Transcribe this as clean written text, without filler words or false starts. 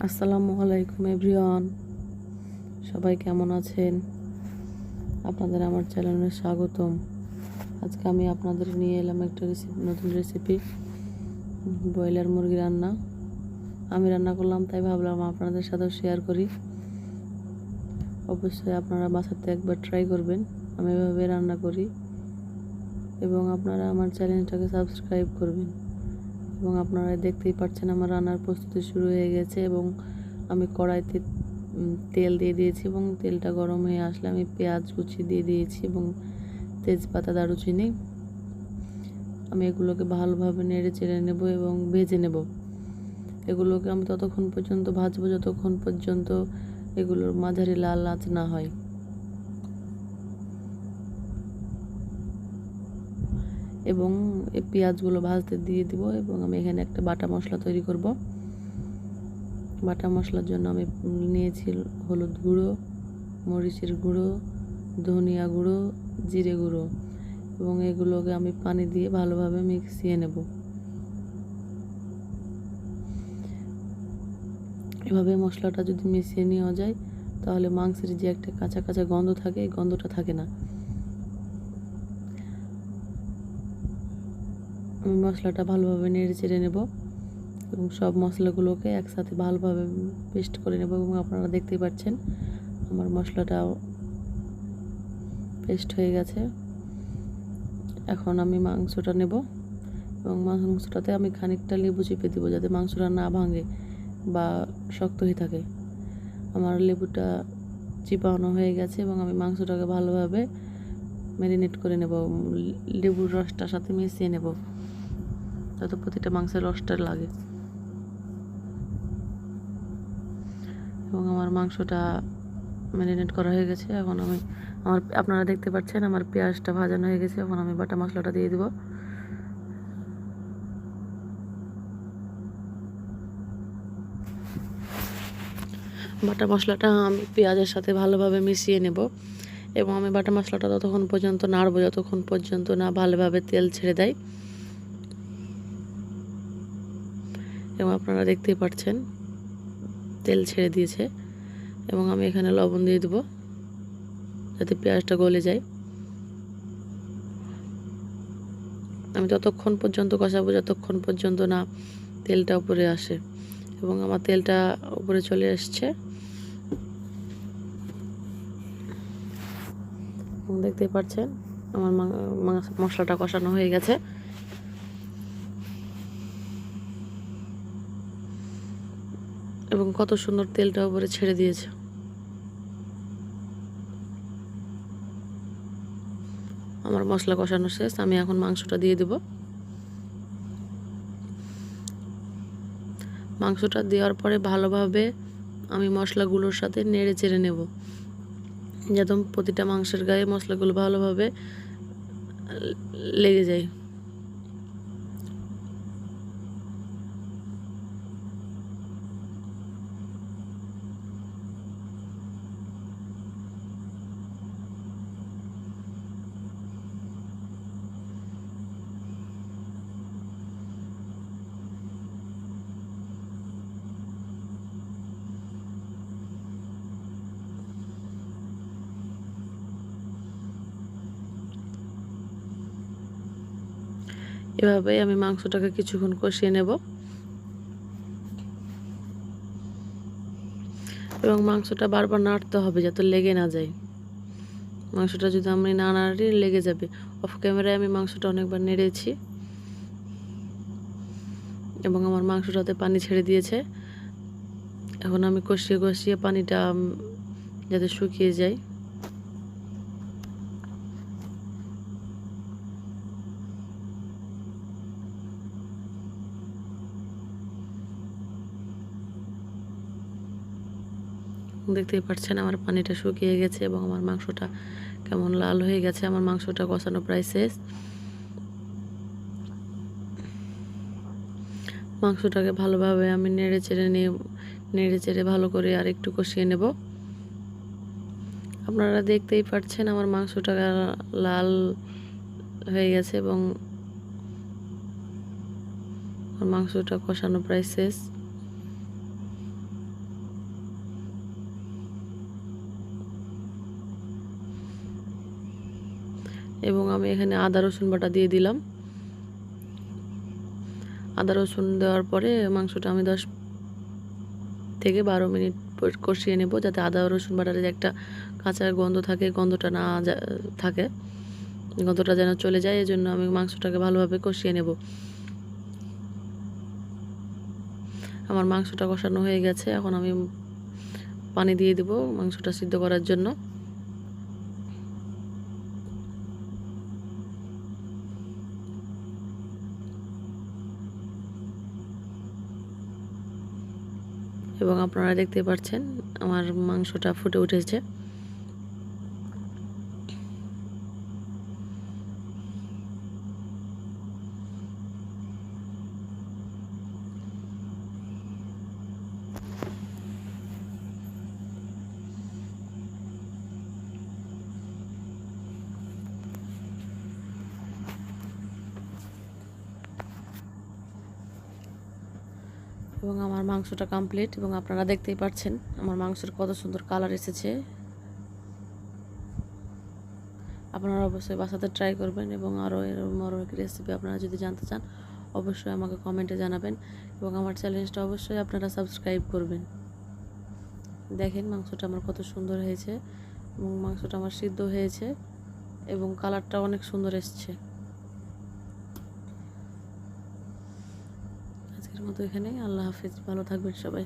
আসসালামু আলাইকুম এভরিওয়ান, সবাই কেমন আছেন? আপনাদের আমার চ্যানেলে স্বাগতম। আজকে আমি আপনাদের নিয়ে এলাম একটা নতুন রেসিপি, ব্রয়লার মুরগি রান্না। আমি রান্না করলাম, তাই ভাবলাম আপনাদের সাথেও শেয়ার করি। অবশ্যই আপনারা বাসাতে একবার ট্রাই করবেন, আমি এভাবে রান্না করি। এবং আপনারা আমার চ্যানেলটাকে সাবস্ক্রাইব করবেন। এবং আপনারা দেখতেই পাচ্ছেন আমার রান্নার প্রস্তুতি শুরু হয়ে গেছে। এবং আমি কড়াইতে তেল দিয়ে দিয়েছি এবং তেলটা গরম হয়ে আসলে আমি পেঁয়াজ কুচি দিয়ে দিয়েছি এবং তেজপাতা, দারুচিনি। আমি এগুলোকে ভালোভাবে নেড়ে চেড়ে নেব এবং ভেজে নেব। এগুলোকে আমি ততক্ষণ পর্যন্ত ভাজবো যতক্ষণ পর্যন্ত এগুলোর মাঝারি লাল আঁচ না হয়। এবং এই পেঁয়াজগুলো ভাজতে দিয়ে দিব। এবং আমি এখানে একটা বাটা মশলা তৈরি করব। বাটা মশলার জন্য আমি নিয়েছি হলুদ গুঁড়ো, মরিচের গুঁড়ো, ধনিয়া গুঁড়ো, জিরে গুঁড়ো। এবং এগুলোকে আমি পানি দিয়ে ভালোভাবে মিশিয়ে নেব। এভাবে মশলাটা যদি মিশিয়ে নেওয়া যায় তাহলে মাংসের যে একটা কাঁচা কাঁচা গন্ধ থাকে, এই গন্ধটা থাকে না। আমি মশলাটা ভালোভাবে নেড়ে চেড়ে নেব এবং সব মশলাগুলোকে একসাথে ভালোভাবে পেস্ট করে নেব। এবং আপনারা দেখতেই পাচ্ছেন আমার মশলাটাও পেস্ট হয়ে গেছে। এখন আমি মাংসটা নেব এবং মাংসটাতে আমি খানিকটা লেবু চিপে দেবো, যাতে মাংসটা না ভাঙে বা শক্ত হয়ে থাকে। আমার লেবুটা চিপানো হয়ে গেছে এবং আমি মাংসটাকে ভালোভাবে ম্যারিনেট করে নেব, লেবুর রসটার সাথে মিশিয়ে নেব যাতে প্রতিটা মাংসের রসটা লাগে। এবং আমার মাংসটা ম্যারিনেট করা হয়ে গেছে। এখন আপনারা দেখতে পাচ্ছেন আমার পেঁয়াজটা ভাজানো হয়ে গেছে। এখন আমি বাটা মশলাটা দিয়ে দেব। বাটা মশলাটা আমি পেঁয়াজের সাথে ভালোভাবে মিশিয়ে নেব এবং আমি বাটা মশলাটা ততক্ষণ পর্যন্ত নাড়ব যতক্ষণ পর্যন্ত না ভালোভাবে তেল ছেড়ে দেয়। এবং আপনারা দেখতেই পাচ্ছেন তেল ছেড়ে দিয়েছে। এবং আমি এখানে লবণ দিয়ে দেবো যাতে পেঁয়াজটা গলে যায়। আমি ততক্ষণ পর্যন্ত কষাবো যতক্ষণ পর্যন্ত না তেলটা উপরে আসে। এবং আমার তেলটা উপরে চলে এসছে। দেখতেই পাচ্ছেন আমার মশলাটা কষানো হয়ে গেছে। এবং কত সুন্দর তেলটা উপরে ছেড়ে দিয়েছে। আমার মশলা কষানো শেষ, আমি এখন মাংসটা দিয়ে দেব। মাংসটা দেওয়ার পরে ভালোভাবে আমি মশলাগুলোর সাথে নেড়ে চেড়ে নেব, যাতে প্রতিটা মাংসের গায়ে মশলাগুলো ভালোভাবে লেগে যায়। এভাবেই আমি মাংসটাকে কিছুক্ষণ কষিয়ে নেব। এবং মাংসটা বারবার নাড়তে হবে যাতে লেগে না যায়। মাংসটা যদি আমি না নাড়ি লেগে যাবে। অফ ক্যামেরায় আমি মাংসটা অনেকবার নেড়েছি এবং আমার মাংসটাতে পানি ছেড়ে দিয়েছে। এখন আমি কষিয়ে কষিয়ে পানিটা যাতে শুকিয়ে যায়। দেখতেই পাচ্ছেন আমার পানিটা শুকিয়ে গেছে এবং আমার মাংসটা কেমন লাল হয়ে গেছে। আমার মাংসটা কষানো প্রায় শেষ। মাংসটাকে ভালোভাবে আমি নেড়ে চেড়ে ভালো করে আর একটু কষিয়ে নেব। আপনারা দেখতেই পাচ্ছেন আমার মাংসটা লাল হয়ে গেছে এবং মাংসটা কষানো প্রায় শেষ। এবং আমি এখানে আদা রসুন বাটা দিয়ে দিলাম। আদা রসুন দেওয়ার পরে মাংসটা আমি 10 থেকে 12 মিনিট কষিয়ে নেব, যাতে আদা রসুন বাটার যে একটা কাঁচা গন্ধ থাকে, গন্ধটা না থাকে, গন্ধটা যেন চলে যায়। এই জন্য আমি মাংসটাকে ভালোভাবে কষিয়ে নেব। আমার মাংসটা কষানো হয়ে গেছে, এখন আমি পানি দিয়ে দেব মাংসটা সিদ্ধ করার জন্য। এবং আপনারা দেখতে পাচ্ছেন আমার মাংসটা ফুটে উঠেছে। এবং আমার মাংসটা কমপ্লিট, এবং আপনারা দেখতেই পাচ্ছেন আমার মাংসের কত সুন্দর কালার এসেছে। আপনারা অবশ্যই বাসাতে ট্রাই করবেন, এবং আরও এরকম আরও একটি রেসিপি আপনারা যদি জানতে চান অবশ্যই আমাকে কমেন্টে জানাবেন, এবং আমার চ্যানেলটা অবশ্যই আপনারা সাবস্ক্রাইব করবেন। দেখেন মাংসটা আমার কত সুন্দর হয়েছে, এবং মাংসটা আমার সিদ্ধ হয়েছে, এবং কালারটা অনেক সুন্দর এসছে। আজকের মতো এখানেই, আল্লাহ হাফেজ, ভালো থাকবেন সবাই।